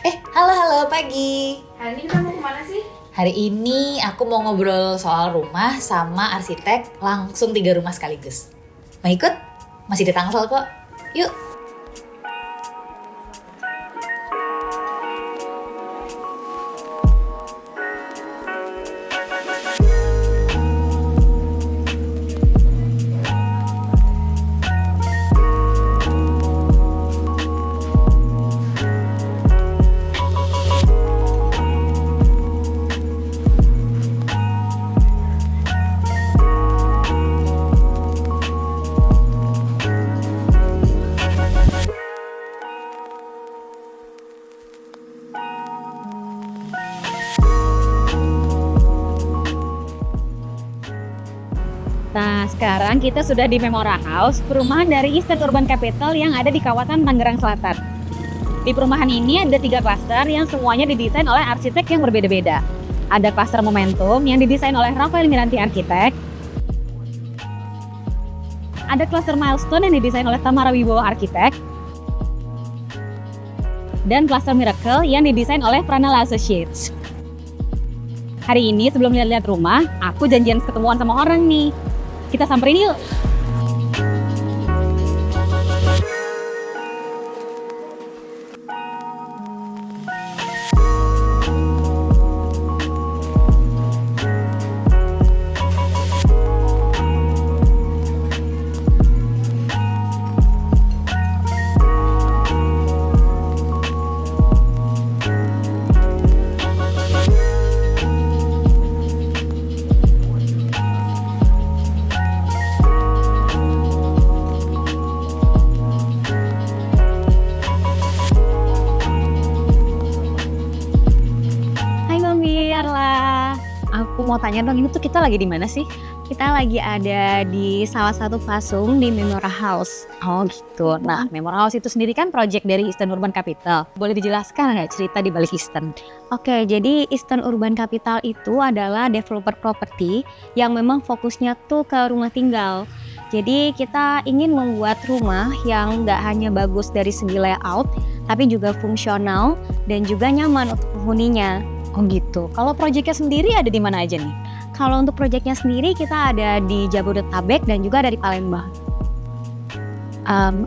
Halo pagi. Hari ini kita mau kemana sih? Hari ini aku mau ngobrol soal rumah sama arsitek langsung 3 rumah sekaligus. Mau ikut? Masih di Tangsel kok. Yuk. Nah, sekarang kita sudah di Memora House, perumahan dari Eastern Urban Capital yang ada di kawasan Tangerang Selatan. Di perumahan ini ada 3 klaster yang semuanya didesain oleh arsitek yang berbeda-beda. Ada klaster Momentum yang didesain oleh Rafael Miranti Arsitek. Ada klaster Milestone yang didesain oleh Tamara Wibowo Arsitek. Dan klaster Miracle yang didesain oleh Pranala Associates. Hari ini sebelum lihat-lihat rumah, aku janjian ketemuan sama orang nih. Kita samperin yuk. Hai Mami Arla. Aku mau tanya dong, ini tuh kita lagi di mana sih? Kita lagi ada di salah satu fasum di Memora House. Oh gitu. Nah, Memora House itu sendiri kan project dari Eastern Urban Capital. Boleh dijelaskan nggak cerita di balik Eastern? Oke, jadi Eastern Urban Capital itu adalah developer properti yang memang fokusnya tuh ke rumah tinggal. Jadi kita ingin membuat rumah yang nggak hanya bagus dari segi layout, tapi juga fungsional dan juga nyaman untuk penghuninya. Oh gitu. Kalau projectnya sendiri ada di mana aja nih? Kalau untuk proyeknya sendiri kita ada di Jabodetabek dan juga ada di Palembang.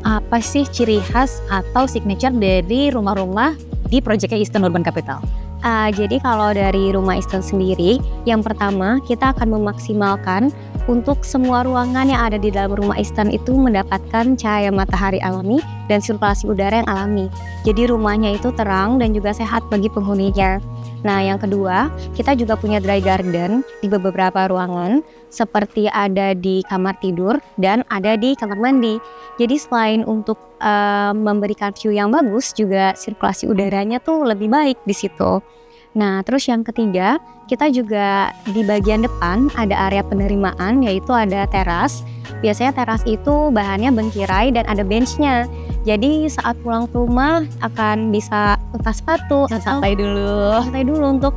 Apa sih ciri khas atau signature dari rumah-rumah di projectnya Eastern Urban Capital? Jadi kalau dari rumah Eastern sendiri, yang pertama kita akan memaksimalkan untuk semua ruangan yang ada di dalam rumah Eastern itu mendapatkan cahaya matahari alami dan sirkulasi udara yang alami. Jadi rumahnya itu terang dan juga sehat bagi penghuninya. Nah, yang kedua, kita juga punya dry garden di beberapa ruangan, seperti ada di kamar tidur dan ada di kamar mandi. Jadi selain untuk memberikan view yang bagus, juga sirkulasi udaranya tuh lebih baik di situ. Nah, terus yang ketiga, kita juga di bagian depan ada area penerimaan, yaitu ada teras. Biasanya teras itu bahannya bengkirai dan ada benchnya. Jadi saat pulang ke rumah akan bisa lepas sepatu, Santai dulu. santai dulu untuk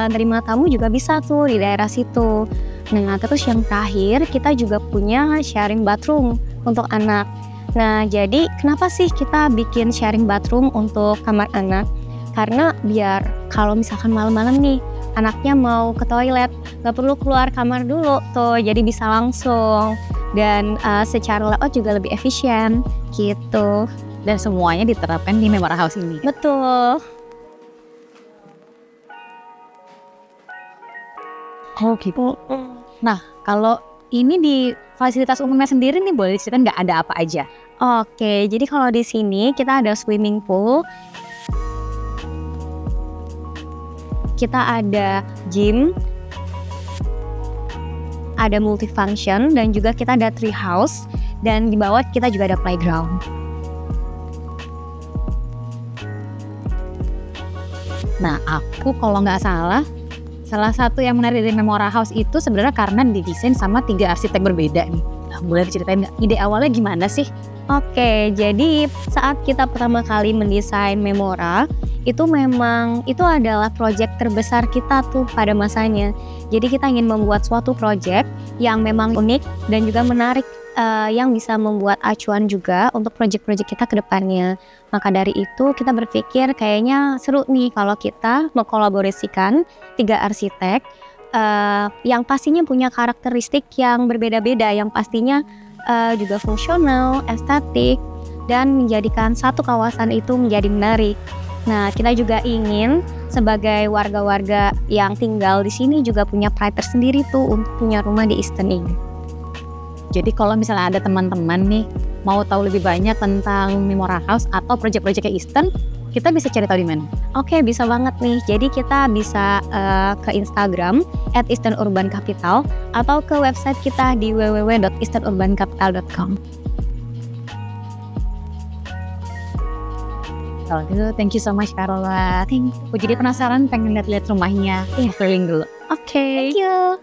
nerima tamu juga bisa tuh di daerah situ. Nah, terus yang terakhir kita juga punya sharing bathroom untuk anak. Nah, jadi kenapa sih kita bikin sharing bathroom untuk kamar anak? Karena biar kalau misalkan malam-malam nih anaknya mau ke toilet, nggak perlu keluar kamar dulu tuh, jadi bisa langsung. Dan secara layout juga lebih efisien gitu. Dan semuanya diterapkan di Memora House ini. Betul. Oh gitu. Nah, kalau ini di fasilitas umumnya sendiri nih boleh diceritain nggak ada apa aja? Oke, jadi kalau di sini kita ada swimming pool, kita ada gym, ada multifunction, dan juga kita ada tree house, dan di bawah kita juga ada playground. Nah, aku kalau nggak salah satu yang menarik dari Memora House itu sebenarnya karena didesain sama 3 arsitek berbeda nih. Nah, boleh diceritain nggak ide awalnya gimana sih? Oke, jadi saat kita pertama kali mendesain Memora, itu memang itu adalah proyek terbesar kita tuh pada masanya. Jadi kita ingin membuat suatu proyek yang memang unik dan juga menarik yang bisa membuat acuan juga untuk proyek-proyek kita ke depannya. Maka dari itu kita berpikir kayaknya seru nih kalau kita mengkolaborasikan 3 arsitek yang pastinya punya karakteristik yang berbeda-beda, yang pastinya juga fungsional, estetik, dan menjadikan satu kawasan itu menjadi menarik. Nah, kita juga ingin sebagai warga-warga yang tinggal di sini juga punya pride tersendiri tuh untuk punya rumah di Easton ini. Jadi kalau misalnya ada teman-teman nih mau tahu lebih banyak tentang Memora House atau proyek-proyeknya Easton, kita bisa cari tahu di mana? Oke, bisa banget nih. Jadi kita bisa ke Instagram @easternurbancapital atau ke website kita di www.easternurbancapital.com. Kalau gitu, thank you so much Carola. Aku jadi penasaran pengen lihat-lihat rumahnya. Keliling dulu. Oke. Thank you.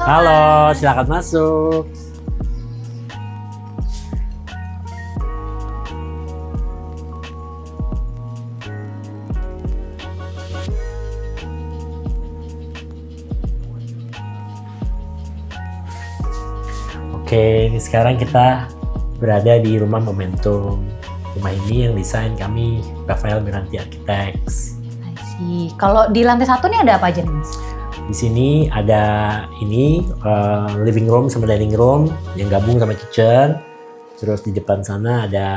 Halo, silakan masuk. Oke, sekarang kita berada di rumah Momentum. Rumah ini yang desain kami, Rafael Miranti Architects. I see. Kalau di lantai 1 nih ada apa aja nih, Mas? Di sini ada ini living room sama dining room yang gabung sama kitchen. Terus di depan sana ada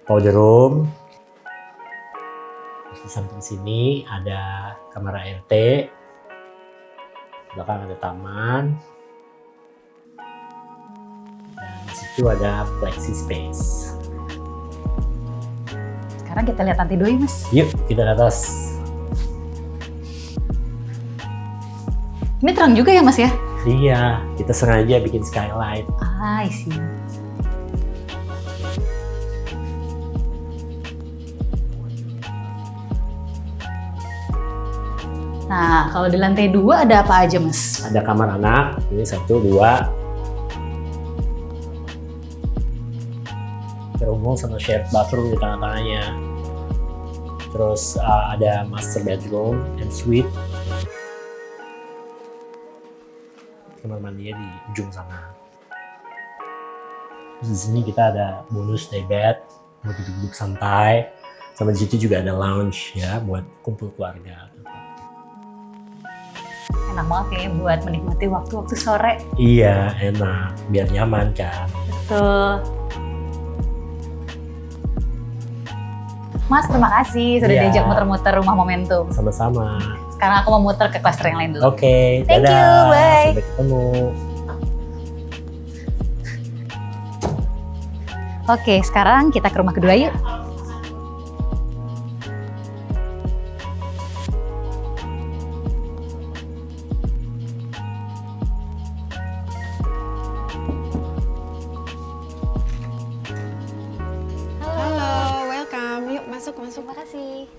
powder room. Di samping sini ada kamar ART. Belakang ada taman. Dan di situ ada flexi space. Sekarang kita lihat lantai 2 ya, Mas. Yuk, kita ke atas. Ini terang juga ya, Mas ya? Iya, kita sengaja bikin skylight. I see. Nah, kalau di lantai 2 ada apa aja, Mas? Ada kamar anak, ini 1, 2. Terhubung sama shared bathroom di tengah-tengahnya. Terus ada master bedroom and suite. Kamar mandinya di ujung sana. Terus di sini kita ada bonus day bed buat duduk-duduk santai. Sama di situ juga ada lounge ya buat kumpul keluarga. Enak banget ya buat menikmati waktu-waktu sore. Iya, enak. Biar nyaman kan. Betul. Mas, terima kasih sudah Iya. diajak muter-muter rumah Momentum. Sama-sama. Sekarang aku mau muter ke klaster yang lain dulu. Oke, Thank dadah. you, bye. Sampai ketemu. Oke, sekarang kita ke rumah kedua yuk. Halo, welcome. Yuk masuk. Terima kasih.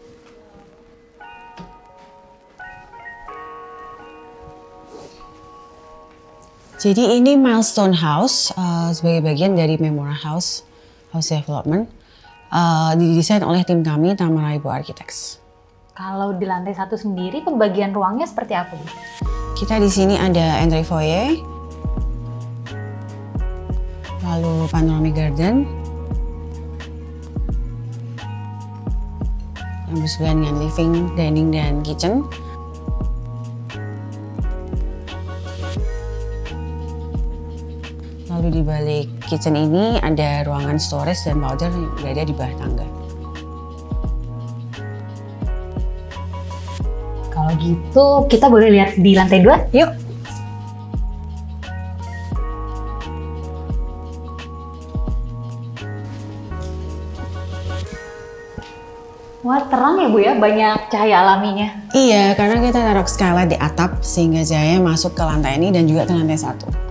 Jadi ini Milestone House sebagai bagian dari Memora House Development. Didesain oleh tim kami, Tamaraibo Architects. Kalau di lantai 1 sendiri pembagian ruangnya seperti apa, Bu? Kita di sini ada entry foyer, lalu panoramic garden, yang bersebelahan dengan living, dining, dan kitchen. Lalu di balik kitchen ini ada ruangan storage dan powder yang berada di bawah tangga. Kalau gitu kita boleh lihat di lantai 2? Yuk. Wah, terang ya Bu ya, banyak cahaya alaminya. Iya, karena kita taruh skylight di atap sehingga cahaya masuk ke lantai ini dan juga ke lantai 1.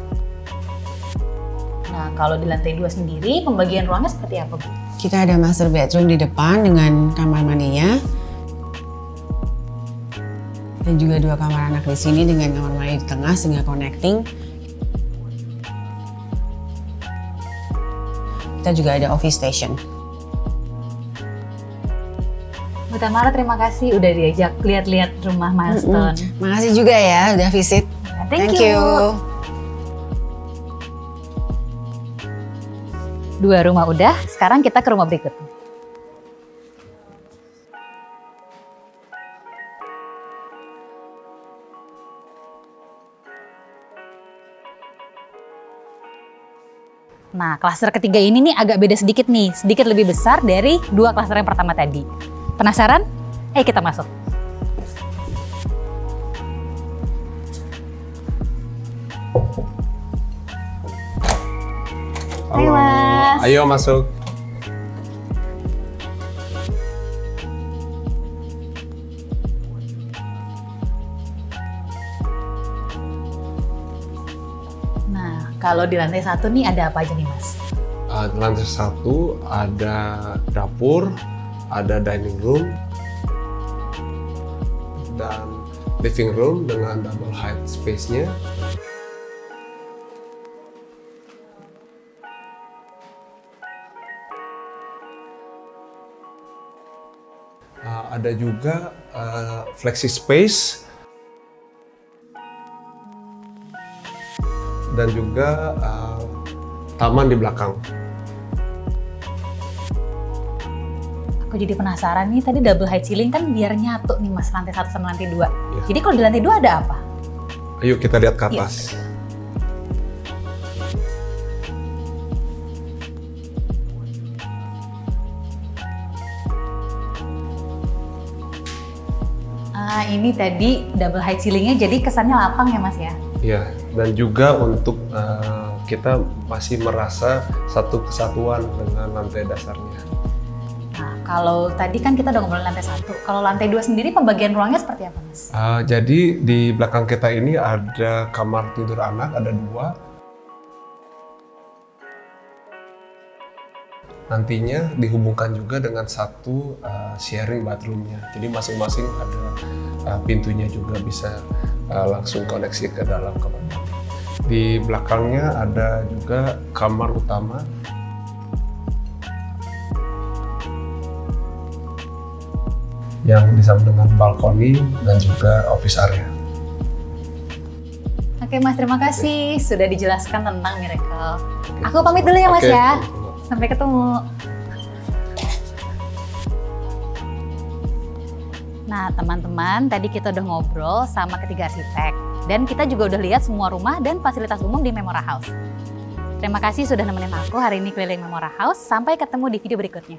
Nah, kalau di lantai 2 sendiri pembagian ruangnya seperti apa, Bu? Kita ada master bedroom di depan dengan kamar mandinya. Dan juga 2 kamar anak di sini dengan kamar mandi di tengah sehingga connecting. Kita juga ada office station. Bu Tamara, terima kasih udah diajak lihat-lihat rumah Milestone. Makasih juga ya udah visit. Thank you. 2 rumah udah, sekarang kita ke rumah berikutnya. Nah, klaster ketiga ini nih agak beda sedikit nih, sedikit lebih besar dari 2 klaster yang pertama tadi. Penasaran? Ayo kita masuk. Hai, Mas. Ayo masuk. Nah, kalau di lantai 1 nih ada apa aja nih, Mas? Di lantai 1 ada dapur, ada dining room, dan living room dengan double height space-nya. Ada juga flexi space dan juga taman di belakang. Aku jadi penasaran nih, tadi double height ceiling kan biar nyatu nih Mas, lantai 1 sama lantai 2. Ya. Jadi kalau di lantai 2 ada apa? Ayo kita lihat ke Iya. atas. Ini tadi double height ceilingnya jadi kesannya lapang ya Mas ya? Ya, dan juga untuk kita masih merasa satu kesatuan dengan lantai dasarnya. Nah, kalau tadi kan kita udah ngobrolin lantai 1. Kalau lantai 2 sendiri pembagian ruangnya seperti apa Mas? Jadi di belakang kita ini ada kamar tidur anak, ada 2. Nantinya dihubungkan juga dengan satu sharing bathroomnya. Jadi masing-masing ada pintunya juga bisa langsung koneksi ke dalam kamar mandi. Di belakangnya ada juga kamar utama. Yang disambung dengan balkoni dan juga office area. Oke Mas, terima kasih sudah dijelaskan tentang Miracle. Aku pamit dulu ya Mas ya. Sampai ketemu. Nah teman-teman, tadi kita udah ngobrol sama ketiga arsitek. Dan kita juga udah lihat semua rumah dan fasilitas umum di Memora House. Terima kasih sudah nemenin aku hari ini keliling Memora House. Sampai ketemu di video berikutnya.